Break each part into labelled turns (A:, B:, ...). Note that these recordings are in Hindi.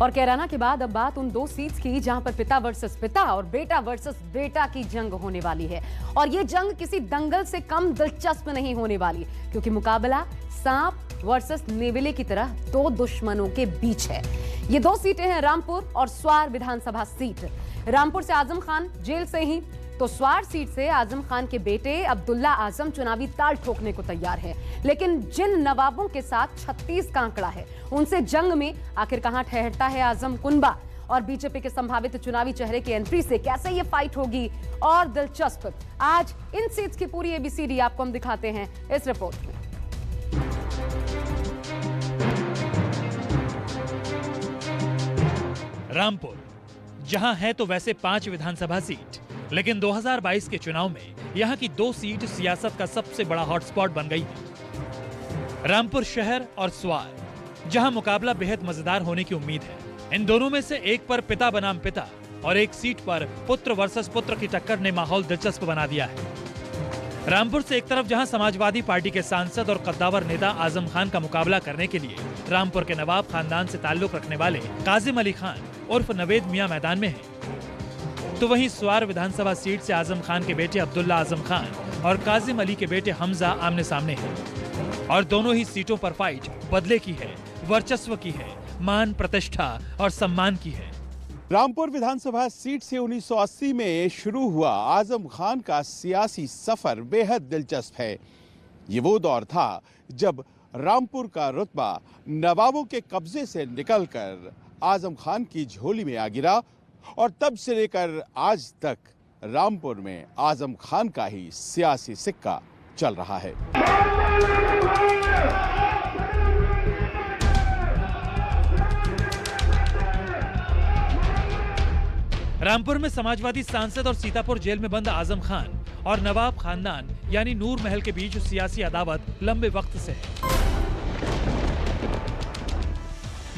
A: और कैराना के बाद अब बात उन दो सीट्स की जहां पर पिता वर्सेस पिता और बेटा वर्सेस बेटा की जंग होने वाली है। और ये जंग किसी दंगल से कम दिलचस्प नहीं होने वाली, क्योंकि मुकाबला सांप वर्सेस नेवले की तरह दो दुश्मनों के बीच है। ये दो सीटें हैं रामपुर और स्वार विधानसभा सीट। रामपुर से आजम खान जेल से ही, तो स्वार सीट से आजम खान के बेटे अब्दुल्ला आजम चुनावी ताल ठोकने को तैयार है। लेकिन जिन नवाबों के साथ 36 का आंकड़ा है, उनसे जंग में आखिर कहां ठहरता है आजम कुनबा, और बीजेपी के संभावित चुनावी चेहरे की एंट्री से कैसे ये फाइट होगी और दिलचस्प। आज इन सीट्स की पूरी एबीसीडी आपको हम दिखाते हैं इस रिपोर्ट में।
B: रामपुर जहां है तो वैसे 5 विधानसभा सीट, लेकिन 2022 के चुनाव में यहां की 2 सीट सियासत का सबसे बड़ा हॉटस्पॉट बन गई है। रामपुर शहर और स्वार, जहां मुकाबला बेहद मजेदार होने की उम्मीद है। इन दोनों में से एक पर पिता बनाम पिता और एक सीट पर पुत्र वर्सेस पुत्र की टक्कर ने माहौल दिलचस्प बना दिया है। रामपुर से एक तरफ जहां समाजवादी पार्टी के सांसद और कद्दावर नेता आजम खान का मुकाबला करने के लिए रामपुर के नवाब खानदान से ताल्लुक रखने वाले काजिम अली खान उर्फ नवेद मियां मैदान में हैं, तो वहीं स्वार विधानसभा सीट से आजम खान के बेटे अब्दुल्ला आजम खान और काजिम अली के बेटे हमजा आमने सामने हैं। और दोनों ही सीटों पर फाइट बदले की है, वर्चस्व की है, मान प्रतिष्ठा और सम्मान की है।
C: रामपुर विधानसभा सीट से 1980 में शुरू हुआ आजम खान का सियासी सफर बेहद दिलचस्प है। ये वो दौर था जब रामपुर का रुतबा नवाबों के कब्जे से निकलकर आजम खान की झोली में आ गिरा, और तब से लेकर आज तक रामपुर में आजम खान का ही सियासी सिक्का चल रहा है।
B: रामपुर में समाजवादी सांसद और सीतापुर जेल में बंद आजम खान और नवाब खानदान यानी नूर महल के बीच सियासी अदावत लंबे वक्त से है।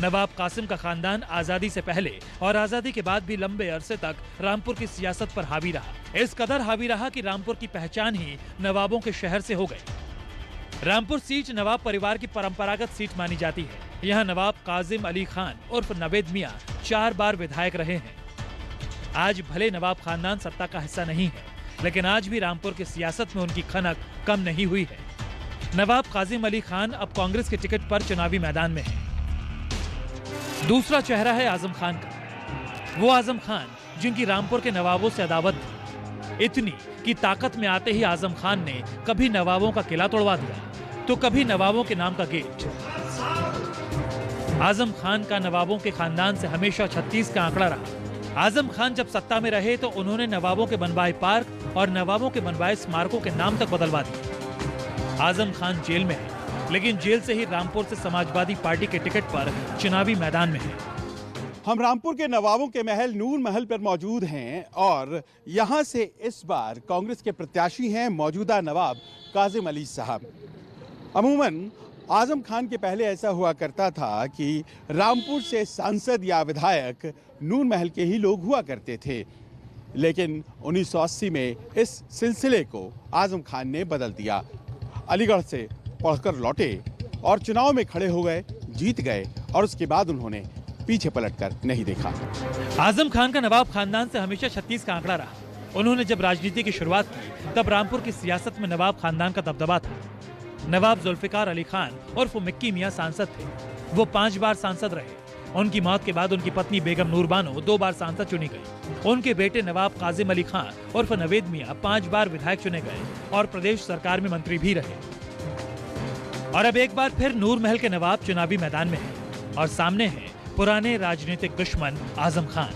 B: नवाब कासिम का खानदान आजादी से पहले और आजादी के बाद भी लंबे अरसे तक रामपुर की सियासत पर हावी रहा। इस कदर हावी रहा कि रामपुर की पहचान ही नवाबों के शहर से हो गई। रामपुर सीट नवाब परिवार की परंपरागत सीट मानी जाती है। यहाँ नवाब काजिम अली खान उर्फ नवेद मियां 4 बार विधायक रहे हैं। आज भले नवाब खानदान सत्ता का हिस्सा नहीं है, लेकिन आज भी रामपुर की सियासत में उनकी खनक कम नहीं हुई है। नवाब काजिम अली खान अब कांग्रेस के टिकट पर चुनावी मैदान में है। दूसरा चेहरा है आजम खान का। वो आजम खान जिनकी रामपुर के नवाबों से अदावत थी, इतनी कि ताकत में आते ही आजम खान ने कभी नवाबों का किला तोड़वा दिया तो कभी नवाबों के नाम का गेट। आजम खान का नवाबों के खानदान से हमेशा 36 का आंकड़ा रहा। आजम खान जब सत्ता में रहे तो उन्होंने नवाबों के बनवाए पार्क और नवाबों के बनवाए स्मारकों के नाम तक बदलवा दिए। आजम खान जेल में है, लेकिन जेल से ही रामपुर से समाजवादी पार्टी के टिकट पर चुनावी मैदान में है।
C: हम रामपुर के नवाबों के महल नूर महल पर मौजूद हैं, और यहाँ से इस बार कांग्रेस के प्रत्याशी हैं मौजूदा नवाब काजिम अली साहब। अमूमन आजम खान के पहले ऐसा हुआ करता था कि रामपुर से सांसद या विधायक नूर महल के ही लोग हुआ करते थे, लेकिन 1980 में इस सिलसिले को आजम खान ने बदल दिया। अलीगढ़ से पढ़कर लौटे और चुनाव में खड़े हो गए, जीत गए, और उसके बाद उन्होंने पीछे पलटकर नहीं देखा।
B: आजम खान का नवाब खानदान से हमेशा 36 का आंकड़ा रहा। उन्होंने जब राजनीति की शुरुआत की तब रामपुर की सियासत में नवाब खानदान का दबदबा था। नवाब जुल्फिकार अली खान उर्फ मिक्की मियां सांसद थे। वो 5 बार सांसद रहे। उनकी मौत के बाद उनकी पत्नी बेगम नूर बानो 2 बार सांसद चुनी गई। उनके बेटे नवाब काजिम अली खान उर्फ नवेद मियां 5 बार विधायक चुने गए और प्रदेश सरकार में मंत्री भी रहे। और अब एक बार फिर नूर महल के नवाब चुनावी मैदान में हैं, और सामने है पुराने राजनीतिक दुश्मन आजम खान।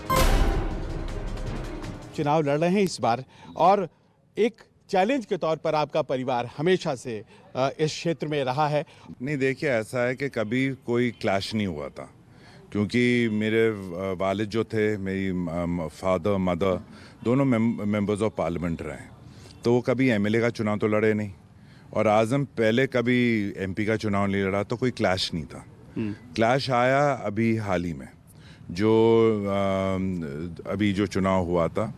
C: चुनाव लड़ रहे हैं इस बार, और एक चैलेंज के तौर पर आपका परिवार हमेशा से इस क्षेत्र में रहा है।
D: नहीं, देखिए, ऐसा है कि कभी कोई क्लैश नहीं हुआ था, क्योंकि मेरे वालिद जो थे, मेरी फादर मदर दोनों मेंबर्स ऑफ पार्लियामेंट रहे, तो वो कभी एमएलए का चुनाव तो लड़े नहीं, और आजम पहले कभी एमपी का चुनाव नहीं लड़ा, तो कोई क्लैश नहीं था। क्लैश आया अभी हाल ही में, जो अभी जो चुनाव हुआ था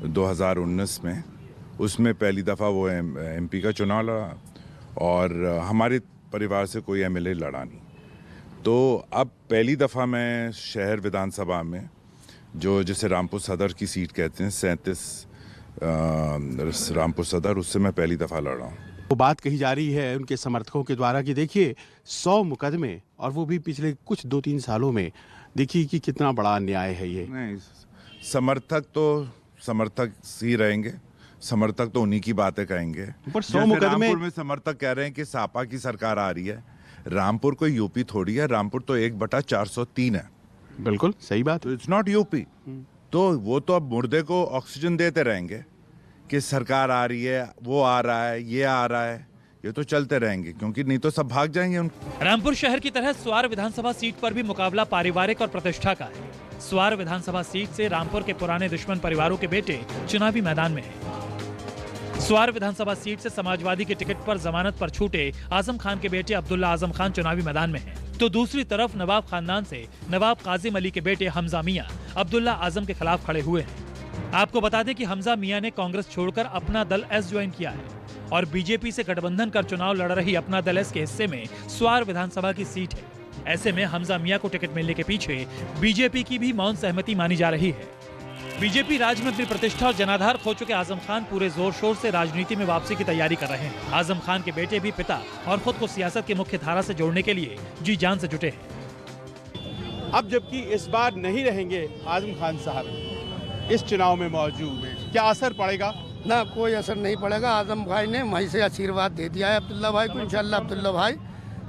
D: 2019 में, उसमें पहली दफ़ा वो एमपी का चुनाव लड़ा, और हमारे परिवार से कोई एमएलए लड़ा नहीं। तो अब पहली दफ़ा मैं शहर विधानसभा में, जो जिसे रामपुर सदर की सीट कहते हैं, 37 रामपुर सदर, उससे मैं पहली दफ़ा लड़ रहा हूँ।
C: वो बात कही जा रही है उनके समर्थकों के द्वारा कि देखिए 100 मुकदमे, और वो भी पिछले कुछ 2-3 सालों में। देखिए कि कितना बड़ा अन्याय है ये।
D: नहीं, समर्थक तो समर्थक ही रहेंगे, समर्थक तो उन्हीं की बातें कहेंगे।
C: पर 100 मुकदमे
D: रामपुर में समर्थक कह रहे हैं कि सपा की सरकार आ रही है। रामपुर कोई यूपी थोड़ी है, रामपुर तो 1/403 है।
C: बिल्कुल सही बात।
D: तो इट्स नॉट यूपी। तो वो तो अब मुर्दे को ऑक्सीजन देते रहेंगे कि सरकार आ रही है, वो आ रहा है, ये आ रहा है, ये तो चलते रहेंगे, क्योंकि नहीं तो सब भाग जाएंगे।
B: रामपुर शहर की तरह स्वार विधानसभा सीट पर भी मुकाबला पारिवारिक और प्रतिष्ठा का है। स्वार विधानसभा सीट से रामपुर के पुराने दुश्मन परिवारों के बेटे चुनावी मैदान में हैं। स्वार विधानसभा सीट से समाजवादी के टिकट पर जमानत पर छूटे आजम खान के बेटे अब्दुल्ला आजम खान चुनावी मैदान में हैं। तो दूसरी तरफ नवाब खानदान से नवाब काजिम अली के बेटे हमजा मियां अब्दुल्ला आजम के खिलाफ खड़े हुए हैं। आपको बता दें कि हमजा मियां ने कांग्रेस छोड़कर अपना दल एस ज्वाइन किया है और बीजेपी से गठबंधन कर चुनाव लड़ रही अपना दल एस के हिस्से में स्वार विधानसभा की सीट है। ऐसे में हमजा मियां को टिकट मिलने के पीछे बीजेपी की भी मौन सहमति मानी जा रही है। बीजेपी राज में अपनी प्रतिष्ठा और जनाधार खो चुके आजम खान पूरे जोर शोर से राजनीति में वापसी की तैयारी कर रहे हैं। आजम खान के बेटे भी पिता और खुद को सियासत की मुख्य धारा से जोड़ने के लिए जी जान से जुटे हैं।
C: अब जबकि इस बार नहीं रहेंगे आजम खान साहब इस चुनाव में मौजूद, क्या असर पड़ेगा?
E: ना, कोई असर नहीं पड़ेगा। आजम भाई ने वहीं से आशीर्वाद दे दिया है अब्दुल्ला भाई को। इंशाल्लाह अब्दुल्ला भाई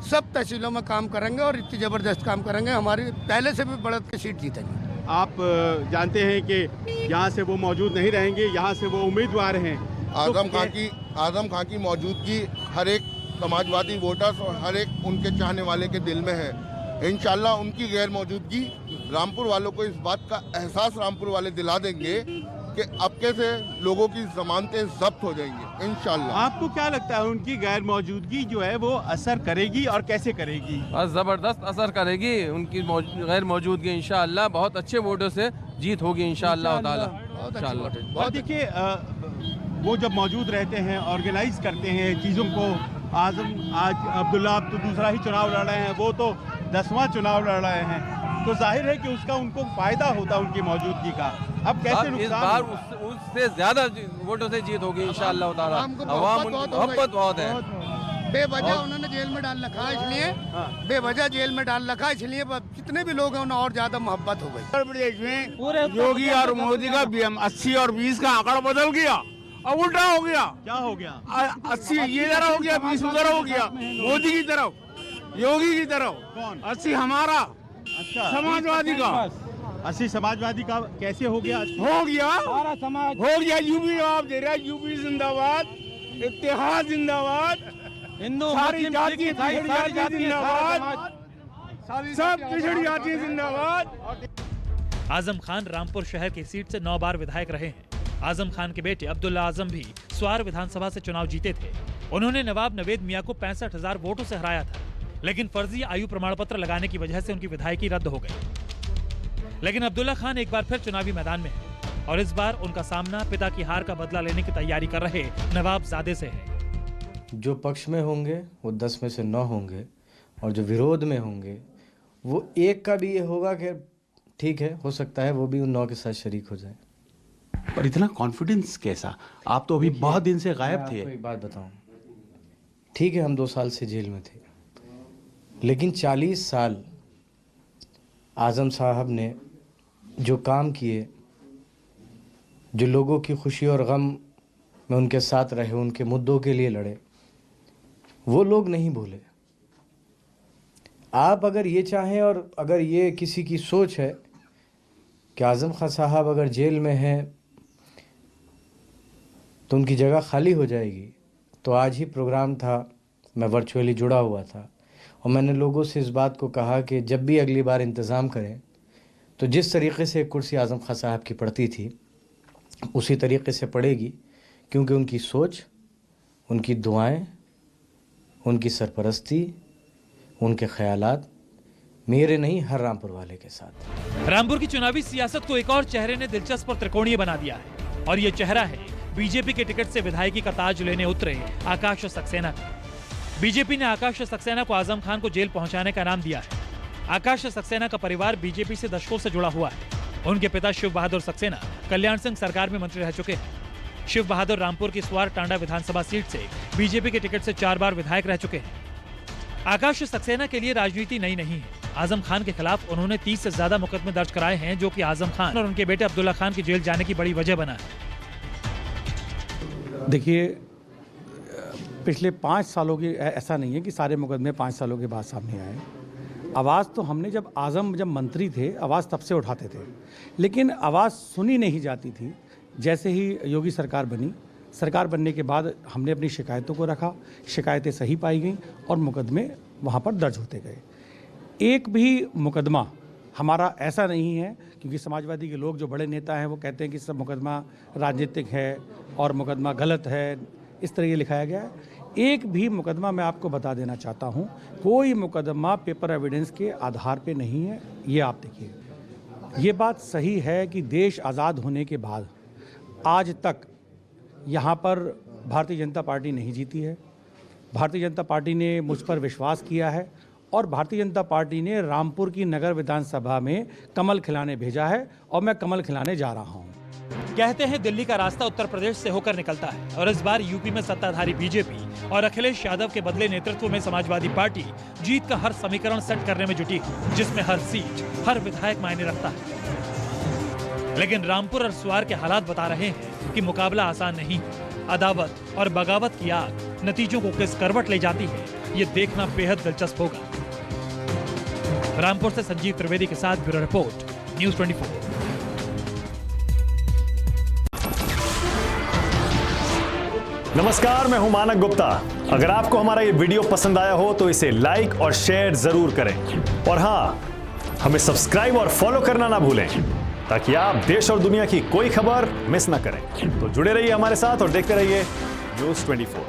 E: सब तहसीलों में काम करेंगे और इतनी जबरदस्त काम करेंगे, हमारी पहले से भी बढ़त की सीट जीतेंगे।
C: आप जानते हैं कि यहाँ से वो मौजूद नहीं रहेंगे, यहाँ से वो उम्मीदवार हैं।
F: आजम खान की मौजूदगी हर एक समाजवादी वोटर्स और हर एक उनके चाहने वाले के दिल में है। इंशाल्लाह उनकी गैर मौजूदगी रामपुर वालों को इस बात का एहसास रामपुर वाले दिला देंगे कि अब कैसे लोगों की जमानतें जब्त हो जाएंगी इंशाल्लाह।
C: आपको क्या लगता है उनकी गैर मौजूदगी जो है वो असर करेगी और कैसे करेगी?
G: जबरदस्त असर करेगी उनकी गैर मौजूदगी। इंशाअल्लाह बहुत अच्छे वोटों से जीत होगी इंशाअल्लाह ताला।
C: और देखिए वो जब मौजूद रहते हैं, ऑर्गेनाइज करते हैं चीज़ों को। आज अब्दुल्ला अब तो दूसरा ही चुनाव लड़ रहे हैं, वो तो 10वां चुनाव लड़ रहे हैं, तो जाहिर है कि उसका उनको फायदा होता उनकी मौजूदगी का। अब कैसे
G: इस बार उससे ज्यादा वोटों से जीत होगी इंशाअल्लाह ताला। अवाम मोहब्बत बहुत है।
E: बेवजह उन्होंने जेल में डाल रखा है, इसलिए बेवजह जेल में डाल रखा है, इसलिए जितने भी लोग हैं उन्हें और ज्यादा मोहब्बत हो गई।
H: उत्तर प्रदेश में योगी और मोदी का 80 और 20 का आंकड़ा बदल गया, अब उल्टा हो गया।
C: क्या हो गया?
H: 80 ये तरह हो गया, 20 उधर हो गया, मोदी की तरफ, योगी की तरफ।
C: कौन?
H: 80 हमारा,
C: अच्छा,
H: समाजवादी का।
C: 80 समाजवादी का कैसे हो गया?
H: हो गया यूपी जवाब दे रहा है। यूपी जिंदाबाद, इत्तेहाद जिंदाबाद,
G: हिंदू
H: सारी जाति जिंदाबाद, सब पिछड़ी जाति जिंदाबाद।
B: आजम खान रामपुर शहर की सीट से 9 बार विधायक रहे हैं। आजम खान के बेटे अब्दुल्ला आजम भी स्वार विधानसभा से चुनाव जीते थे। उन्होंने नवाब नवेद मियां को 65,000 वोटों से हराया था, लेकिन फर्जी आयु प्रमाण पत्र लगाने की वजह से उनकी विधायकी रद्द हो गई। लेकिन अब्दुल्ला खान एक बार फिर चुनावी मैदान में है और इस बार उनका सामना पिता की हार का बदला लेने की तैयारी कर रहे नवाबजादे से है।
I: जो पक्ष में होंगे वो 10 में से 9 होंगे और जो विरोध में होंगे वो एक का भी ये होगा कि ठीक है, हो सकता है वो भी उन 9 के साथ शरीक हो जाए।
C: पर इतना कॉन्फिडेंस कैसा? आप तो अभी बहुत दिन से गायब थे।
I: एक बात बताऊं, ठीक है हम 2 साल से जेल में थे, लेकिन 40 साल आजम साहब ने जो काम किए, जो लोगों की खुशी और गम में उनके साथ रहे, उनके मुद्दों के लिए लड़े, वो लोग नहीं भूले। आप अगर ये चाहें और अगर ये किसी की सोच है कि आजम खान साहब अगर जेल में हैं तो उनकी जगह खाली हो जाएगी, तो आज ही प्रोग्राम था, मैं वर्चुअली जुड़ा हुआ था और मैंने लोगों से इस बात को कहा कि जब भी अगली बार इंतज़ाम करें तो जिस तरीके से कुर्सी आजम खान साहब की पड़ती थी उसी तरीके से पड़ेगी, क्योंकि उनकी सोच, उनकी दुआएं, उनकी सरपरस्ती, उनके ख्यालात मेरे नहीं हर रामपुर वाले के साथ।
B: रामपुर की चुनावी सियासत को एक और चेहरे ने दिलचस्प और त्रिकोणीय बना दिया है और ये चेहरा है बीजेपी के टिकट से विधायकी का ताज लेने उतरे आकाश सक्सेना का। बीजेपी ने आकाश सक्सेना को आजम खान को जेल पहुंचाने का नाम दिया है। आकाश सक्सेना का परिवार बीजेपी से दशकों से जुड़ा हुआ है। उनके पिता शिव बहादुर सक्सेना कल्याण सिंह सरकार में मंत्री रह चुके हैं। शिव बहादुर रामपुर की स्वार टांडा विधानसभा सीट से बीजेपी के टिकट से 4 बार विधायक रह चुके हैं। आकाश सक्सेना के लिए राजनीति नई नहीं है। आजम खान के खिलाफ उन्होंने 30 से ज्यादा मुकदमे दर्ज कराए हैं, जो कि आजम खान और उनके बेटे अब्दुल्ला खान की जेल जाने की बड़ी वजह बना है।
J: देखिए, पिछले 5 सालों की ऐसा नहीं है कि सारे मुकदमे 5 सालों के बाद सामने आए। आवाज़ तो हमने जब मंत्री थे, आवाज़ तब से उठाते थे, लेकिन आवाज़ सुनी नहीं जाती थी। जैसे ही योगी सरकार बनी, सरकार बनने के बाद हमने अपनी शिकायतों को रखा, शिकायतें सही पाई गईं और मुकदमे वहाँ पर दर्ज होते गए। एक भी मुकदमा हमारा ऐसा नहीं है, क्योंकि समाजवादी के लोग जो बड़े नेता हैं वो कहते हैं कि सब मुकदमा राजनीतिक है और मुकदमा गलत है, इस तरह ये लिखाया गया है। एक भी मुकदमा मैं आपको बता देना चाहता हूँ, कोई मुकदमा पेपर एविडेंस के आधार पे नहीं है। ये आप देखिए, ये बात सही है कि देश आज़ाद होने के बाद आज तक यहाँ पर भारतीय जनता पार्टी नहीं जीती है। भारतीय जनता पार्टी ने मुझ पर विश्वास किया है और भारतीय जनता पार्टी ने रामपुर की नगर विधानसभा में कमल खिलाने भेजा है और मैं कमल खिलाने जा रहा हूँ।
B: कहते हैं दिल्ली का रास्ता उत्तर प्रदेश से होकर निकलता है और इस बार यूपी में सत्ताधारी बीजेपी और अखिलेश यादव के बदले नेतृत्व में समाजवादी पार्टी जीत का हर समीकरण सेट करने में जुटी है, जिसमें हर सीट, हर विधायक मायने रखता है। लेकिन रामपुर और स्वार के हालात बता रहे हैं कि मुकाबला आसान नहीं। अदावत और बगावत की आग नतीजों को किस करवट ले जाती है, ये देखना बेहद दिलचस्प होगा। रामपुर से संजीव त्रिवेदी के साथ ब्यूरो रिपोर्ट, न्यूज़ 24।
K: नमस्कार, मैं हूं मानक गुप्ता। अगर आपको हमारा ये वीडियो पसंद आया हो तो इसे लाइक और शेयर जरूर करें और हाँ, हमें सब्सक्राइब और फॉलो करना ना भूलें ताकि आप देश और दुनिया की कोई खबर मिस ना करें। तो जुड़े रहिए हमारे साथ और देखते रहिए न्यूज़ 24।